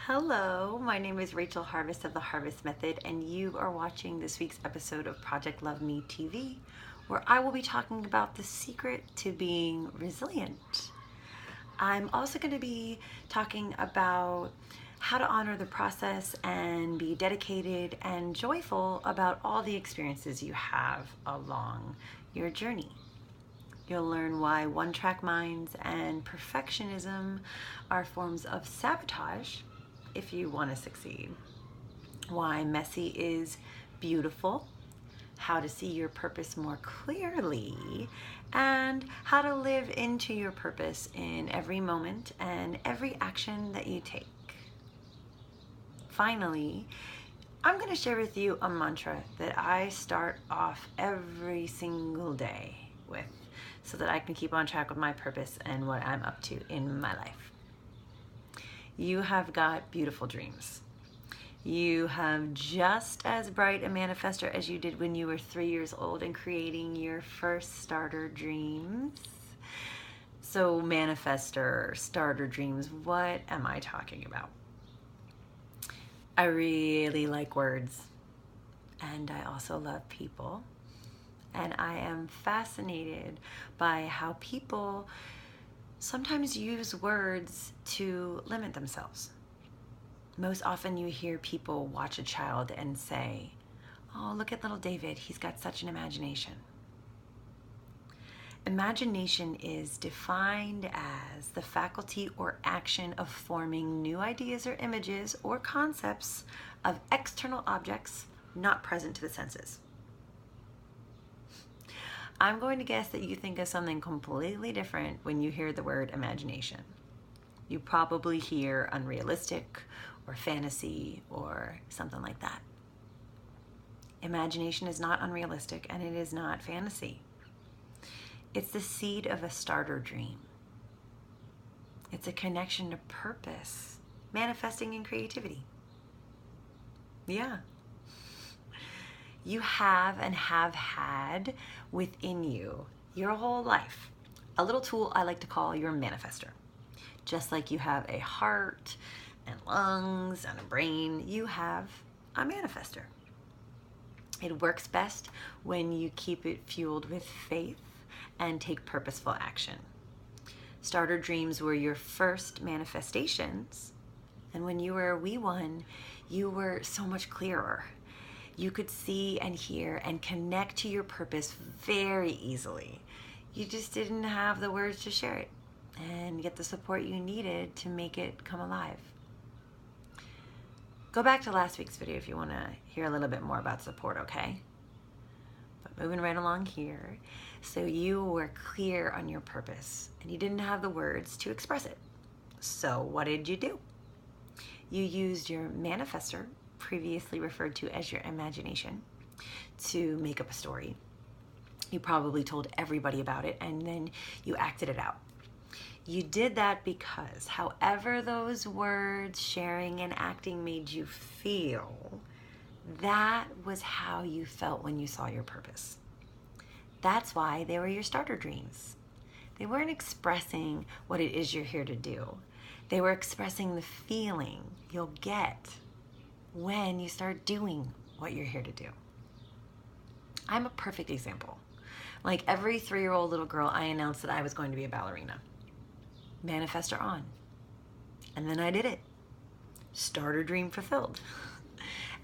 Hello, my name is Rachel Harvest of the Harvest Method, and you are watching this week's episode of Project Love Me TV, where I will be talking about the secret to being resilient. I'm also going to be talking about how to honor the process and be dedicated and joyful about all the experiences you have along your journey. You'll learn why one-track minds and perfectionism are forms of sabotage if you want to succeed. Why messy is beautiful, how to see your purpose more clearly, and how to live into your purpose in every moment and every action that you take. Finally, I'm going to share with you a mantra that I start off every single day with so that I can keep on track with my purpose and what I'm up to in my life. You have got beautiful dreams. You have just as bright a manifestor as you did when you were 3 years old and creating your first starter dreams. So manifestor, starter dreams, what am I talking about? I really like words, and I also love people. And I am fascinated by how people sometimes use words to limit themselves. Most often you hear people watch a child and say, "Oh, look at little David, he's got such an imagination." Imagination is defined as the faculty or action of forming new ideas or images or concepts of external objects not present to the senses. I'm going to guess that you think of something completely different when you hear the word imagination. You probably hear unrealistic or fantasy or something like that. Imagination is not unrealistic and it is not fantasy. It's the seed of a starter dream. It's a connection to purpose, manifesting in creativity. Yeah. You have and have had within you your whole life a little tool I like to call your manifestor. Just like you have a heart and lungs and a brain, you have a manifestor. It works best when you keep it fueled with faith and take purposeful action. Starter dreams were your first manifestations, and when you were a wee one, you were so much clearer. You could see and hear and connect to your purpose very easily. You just didn't have the words to share it and get the support you needed to make it come alive. Go back to last week's video if you want to hear a little bit more about support, okay? But moving right along here, so you were clear on your purpose and you didn't have the words to express it. So what did you do? You used your manifestor, previously referred to as your imagination, to make up a story. You probably told everybody about it and then you acted it out. You did that because however those words, sharing and acting made you feel, that was how you felt when you saw your purpose. That's why they were your starter dreams. They weren't expressing what it is you're here to do. They were expressing the feeling you'll get when you start doing what you're here to do. I'm a perfect example. Like every 3-year-old little girl, I announced that I was going to be a ballerina. Manifestor on. And then I did it. Starter dream fulfilled.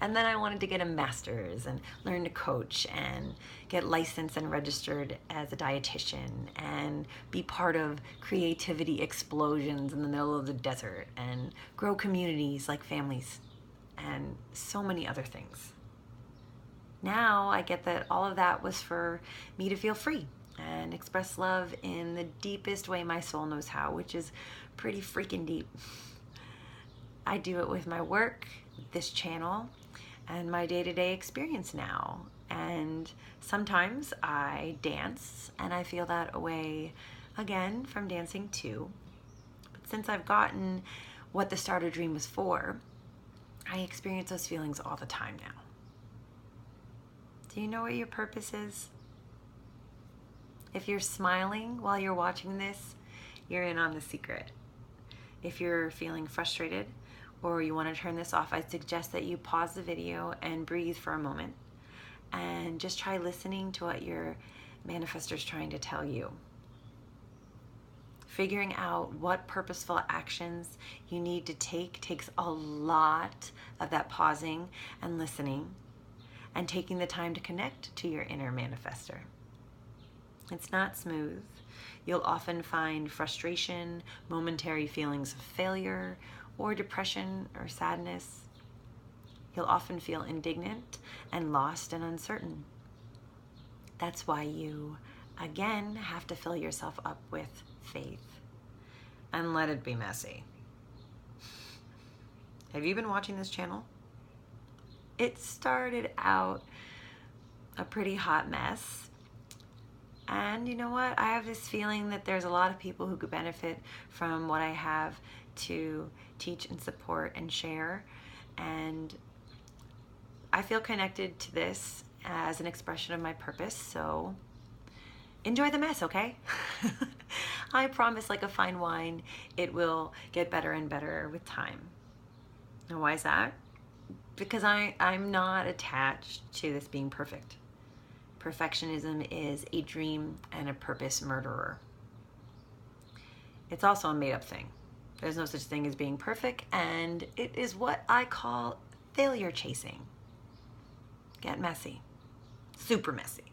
And then I wanted to get a master's and learn to coach and get licensed and registered as a dietitian and be part of creativity explosions in the middle of the desert and grow communities like families and so many other things. Now I get that all of that was for me to feel free and express love in the deepest way my soul knows how, which is pretty freaking deep. I do it with my work, this channel, and my day-to-day experience now. And sometimes I dance and I feel that way again from dancing too. But since I've gotten what the starter dream was for, I experience those feelings all the time now. Do you know what your purpose is? If you're smiling while you're watching this, you're in on the secret. If you're feeling frustrated or you want to turn this off, I suggest that you pause the video and breathe for a moment and just try listening to what your manifestor is trying to tell you. Figuring out what purposeful actions you need to take takes a lot of that pausing and listening and taking the time to connect to your inner manifestor. It's not smooth. You'll often find frustration, momentary feelings of failure, or depression or sadness. You'll often feel indignant and lost and uncertain. That's why you, again, have to fill yourself up with faith and let it be messy. Have you been watching this channel? It started out a pretty hot mess. And you know what? I have this feeling that there's a lot of people who could benefit from what I have to teach and support and share. And I feel connected to this as an expression of my purpose. So enjoy the mess, okay? I promise, like a fine wine, it will get better and better with time. And why is that? Because I'm not attached to this being perfect. Perfectionism is a dream and a purpose murderer. It's also a made-up thing. There's no such thing as being perfect, and it is what I call failure chasing. Get messy. Super messy.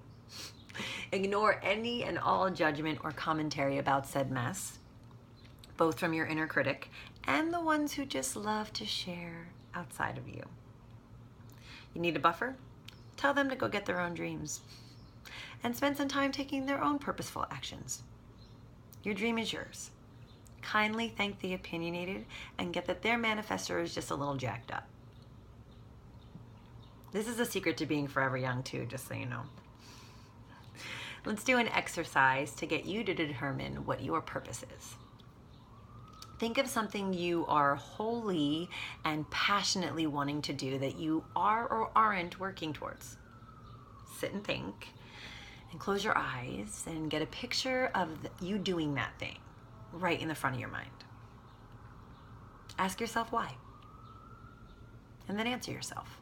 Ignore any and all judgment or commentary about said mess, both from your inner critic and the ones who just love to share outside of you. You need a buffer? Tell them to go get their own dreams and spend some time taking their own purposeful actions. Your dream is yours. Kindly thank the opinionated and get that their manifestor is just a little jacked up. This is a secret to being forever young too, just so you know. Let's do an exercise to get you to determine what your purpose is. Think of something you are wholly and passionately wanting to do that you are or aren't working towards. Sit and think and close your eyes and get a picture of you doing that thing right in the front of your mind. Ask yourself why. And then answer yourself.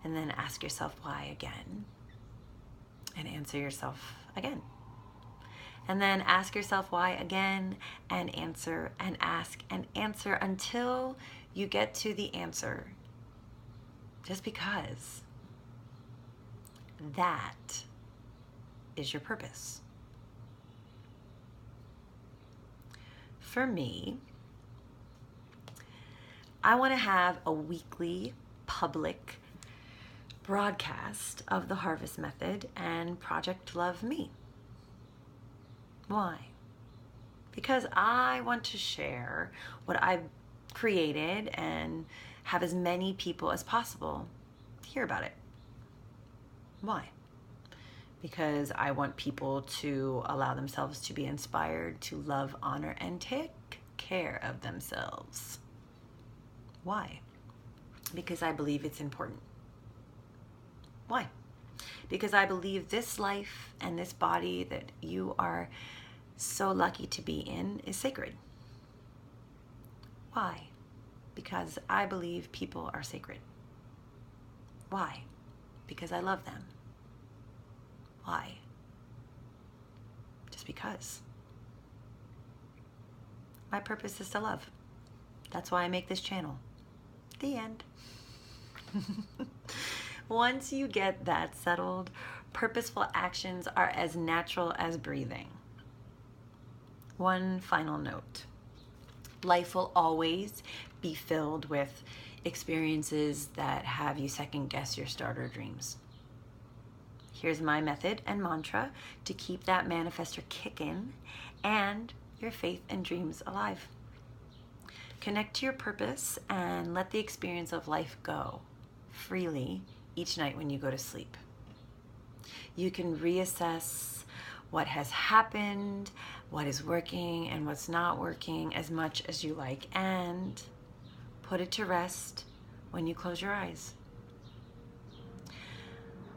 And then ask yourself why again. And answer yourself again. And then ask yourself why again, and answer and ask and answer until you get to the answer. Just because that is your purpose. For me, I want to have a weekly public broadcast of the Harvest Method and Project Love Me. Why? Because I want to share what I've created and have as many people as possible hear about it. Why? Because I want people to allow themselves to be inspired to love, honor, and take care of themselves. Why? Because I believe it's important. Why? Because I believe this life and this body that you are so lucky to be in is sacred. Why? Because I believe people are sacred. Why? Because I love them. Why? Just because. My purpose is to love. That's why I make this channel. The end. Once you get that settled, purposeful actions are as natural as breathing. One final note. Life will always be filled with experiences that have you second guess your starter dreams. Here's my method and mantra to keep that manifestor kicking and your faith and dreams alive. Connect to your purpose and let the experience of life go freely each night when you go to sleep. You can reassess what has happened, what is working and what's not working as much as you like, and put it to rest when you close your eyes.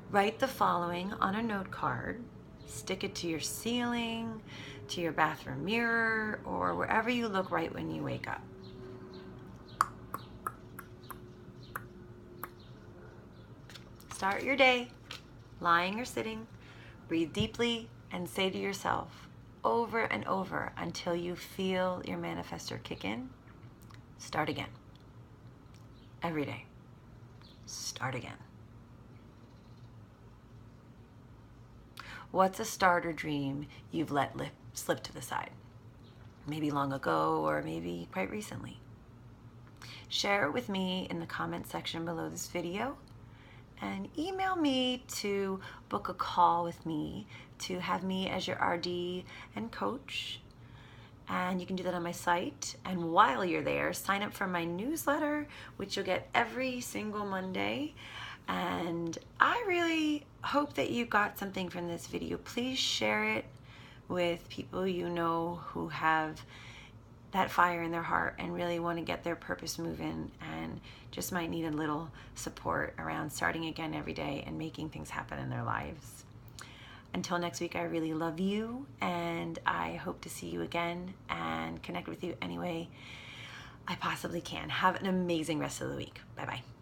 Write the following on a note card, stick it to your ceiling, to your bathroom mirror, or wherever you look right when you wake up. Start your day lying or sitting. Breathe deeply and say to yourself over and over until you feel your manifestor kick in, start again. Every day. Start again. What's a starter dream you've let slip to the side? Maybe long ago or maybe quite recently. Share it with me in the comment section below this video, and email me to book a call with me to have me as your RD and coach. And you can do that on my site. And while you're there, sign up for my newsletter, which you'll get every single Monday. And I really hope that you got something from this video. Please share it with people you know who have that fire in their heart and really want to get their purpose moving and just might need a little support around starting again every day and making things happen in their lives. Until next week, I really love you, and I hope to see you again and connect with you any way I possibly can. Have an amazing rest of the week. Bye-bye.